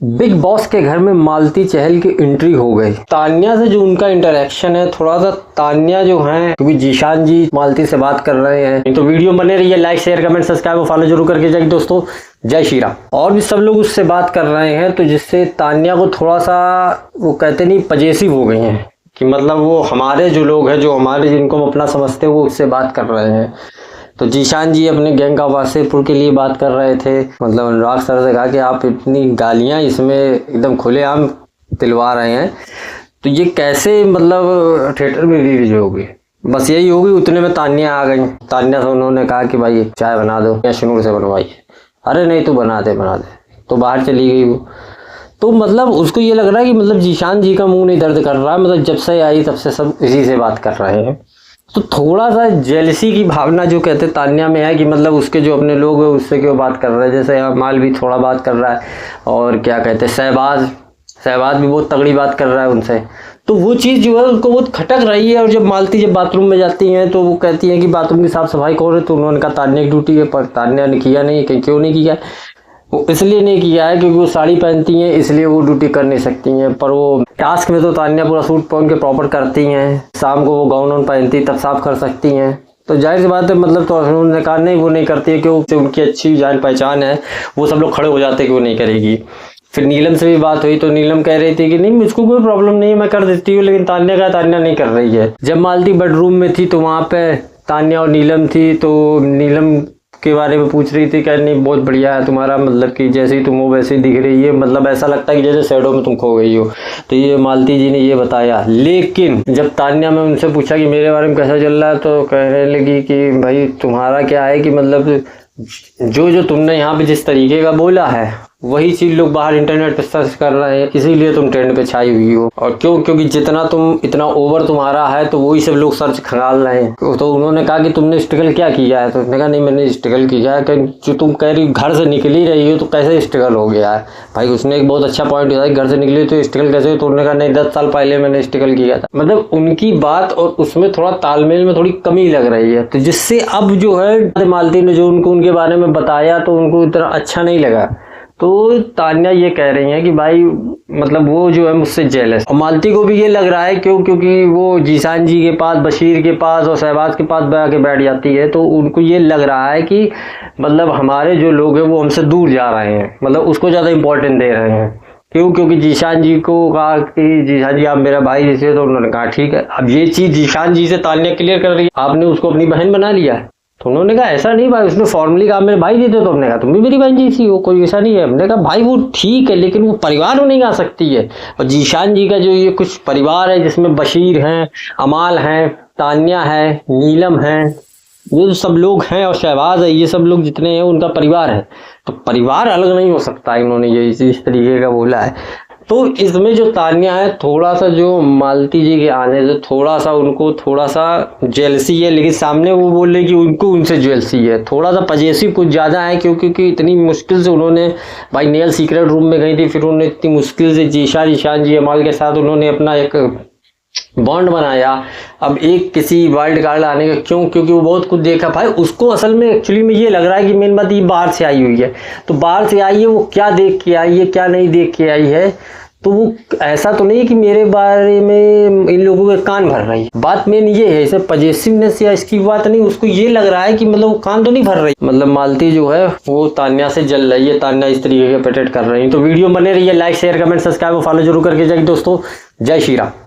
Big boss के घर में मालती चहल की एंट्री हो गई। तान्या से जो उनका इंटरेक्शन है, थोड़ा सा तान्या जो है, क्योंकि जीशान जी मालती से बात कर रहे हैं, तो वीडियो बने रही है। लाइक शेयर कमेंट सब्सक्राइब और फॉलो जरूर करके जाइए दोस्तों। जय श्री राम। और भी सब लोग उससे बात कर रहे हैं, तो जिससे तान्या को थोड़ा सा वो कहते नहीं पजेसिव हो गई हैं कि मतलब वो हमारे जो लोग हैं, जो हमारे जिनको हम अपना समझते हैं, वो उससे बात कर रहे हैं। तो जीशान जी अपने गैंग का वासेपुर के लिए बात कर रहे थे। मतलब अनुराग सर से कहा कि आप इतनी गालियां इसमें एकदम खुलेआम दिलवा रहे हैं, तो ये कैसे मतलब थिएटर में रिलीज होगी। बस यही होगी। उतने में तान्या आ गई। तान्या से उन्होंने कहा कि भाई चाय बना दो या शनूर से बनवाइए। अरे नहीं तू बना दे तो बाहर चली गई वो। तो मतलब उसको ये लग रहा है कि मतलब जीशान जी का मुंह नहीं दर्द कर रहा है, मतलब जब से आई तब से सब इसी से बात कर रहे हैं। तो थोड़ा सा जेलसी की भावना जो कहते तान्या में है कि मतलब उसके जो अपने लोग हैं उससे क्यों बात कर रहे हैं। जैसे अमाल भी थोड़ा बात कर रहा है, और क्या कहते हैं सहबाज भी बहुत तगड़ी बात कर रहा है उनसे। तो वो चीज़ जो है उनको बहुत खटक रही है। और जब मालती जब बाथरूम में जाती हैं तो वो कहती हैं कि बाथरूम की साफ सफाई कौन है, तो उन्होंने कहा तान्या की ड्यूटी है, पर तान्या ने किया नहीं। क्यों नहीं किया? वो इसलिए नहीं किया है क्योंकि वो साड़ी पहनती हैं, इसलिए वो ड्यूटी कर नहीं सकती हैं। पर वो टास्क में तो तान्या पूरा सूट पहन के प्रॉपर करती हैं। शाम को वो गाउन पहनती तब साफ कर सकती हैं। तो जाहिर सी बात है, मतलब तो उन्होंने कहा नहीं वो नहीं करती है, क्योंकि उनकी अच्छी जान पहचान है। वो सब लोग खड़े हो जाते कि वो नहीं करेगी। फिर नीलम से भी बात हुई तो नीलम कह रही थी कि नहीं मुझको कोई प्रॉब्लम नहीं है, मैं कर देती हूँ। लेकिन तान्या नहीं कर रही है। जब मालती बेडरूम में थी तो वहाँ पे तान्या और नीलम थी, तो नीलम के बारे में पूछ रही थी। कह नहीं बहुत बढ़िया है तुम्हारा, मतलब कि जैसे ही तुम हो वैसे ही दिख रही है, मतलब ऐसा लगता है कि जैसे शैडो में तुम खो गई हो। तो ये मालती जी ने ये बताया। लेकिन जब तान्या में उनसे पूछा कि मेरे बारे में कैसा चल रहा है, तो कहने लगी कि भाई तुम्हारा क्या है कि मतलब जो तुमने यहाँ पे जिस तरीके का बोला है वही चीज लोग बाहर इंटरनेट पे सर्च कर रहे हैं, इसीलिए तुम ट्रेंड पे छाई हुई हो। और क्योंकि जितना तुम इतना ओवर तुम्हारा है तो वही सब लोग सर्च खंगाल रहे हैं। तो उन्होंने कहा कि तुमने स्ट्रगल क्या किया है, तो उसने कहा नहीं मैंने स्ट्रगल किया है। जो तुम कह रही घर से निकल ही रही हो तो कैसे स्ट्रगल हो गया है। भाई उसने एक बहुत अच्छा पॉइंट बताया, घर से निकली तो स्ट्रगल कैसे हो। तो उन्होंने कहा नहीं 10 साल पहले मैंने स्ट्रगल किया था। मतलब उनकी बात और उसमें थोड़ा तालमेल में थोड़ी कमी लग रही है। तो जिससे अब जो है मालती ने जो उनको उनके बारे में बताया तो उनको इतना अच्छा नहीं लगा। तो तान्या ये कह रही हैं कि भाई मतलब वो जो है मुझसे जेलस। और मालती को भी ये लग रहा है क्योंकि वो जीशान जी के पास, बशीर के पास और सहबाज के पास आके बैठ जाती है। तो उनको ये लग रहा है कि मतलब हमारे जो लोग हैं वो हमसे दूर जा रहे हैं, मतलब उसको ज़्यादा इंपॉर्टेंट दे रहे हैं। क्योंकि जीशान जी को कहा कि जीशान जी आप मेरा भाई जैसे, तो उन्होंने कहा ठीक है। अब ये चीज़ जीशान जी से तान्या क्लियर कर रही है, आपने उसको अपनी बहन बना लिया है। तो उन्होंने कहा ऐसा नहीं भाई, उसने फॉर्मली कहा मेरे भाई देते, तो हमने कहा तुम भी मेरी बहन जी थी, वो कोई ऐसा नहीं है। हमने कहा भाई वो ठीक है, लेकिन वो परिवार में नहीं आ सकती है। और जीशान जी का जो ये कुछ परिवार है जिसमें बशीर हैं, अमाल हैं, तान्या है, नीलम है, ये जो सब लोग हैं और शहबाज है, ये सब लोग जितने हैं उनका परिवार है। तो परिवार अलग नहीं हो सकता, इन्होंने ये इस तरीके का बोला है। तो इसमें जो तान्या है, थोड़ा सा जो मालती जी के आने से थोड़ा सा उनको थोड़ा सा जेलसी है। लेकिन सामने वो बोल रहे कि उनको उनसे जेलसी है, थोड़ा सा पजेसिव कुछ ज़्यादा है। क्योंकि इतनी मुश्किल से उन्होंने भाई नेल सीक्रेट रूम में गई थी, फिर उन्होंने इतनी मुश्किल से जीशान जी अमाल के साथ उन्होंने अपना एक बॉन्ड बनाया। अब एक किसी वाइल्ड कार्ड आने का क्योंकि वो बहुत कुछ देखा भाई। उसको असल में एक्चुअली में ये लग रहा है कि मेन बात ये बाहर से आई हुई है। तो बाहर से आई है, वो क्या देख के आई है क्या नहीं देख के आई है। तो वो ऐसा तो नहीं कि मेरे बारे में इन लोगों के कान भर रही है। बात मेन ये है, इसे पजेसिवनेस या इसकी बात नहीं, उसको ये लग रहा है कि मतलब वो कान तो नहीं भर रही। मतलब मालती जो है वो तान्या से जल रही है, तान्या इस तरीके के पेटेट कर रही है। तो वीडियो बने रही है। लाइक शेयर कमेंट सब्सक्राइब और फॉलो जरूर करके जाइए दोस्तों। जय श्री राम।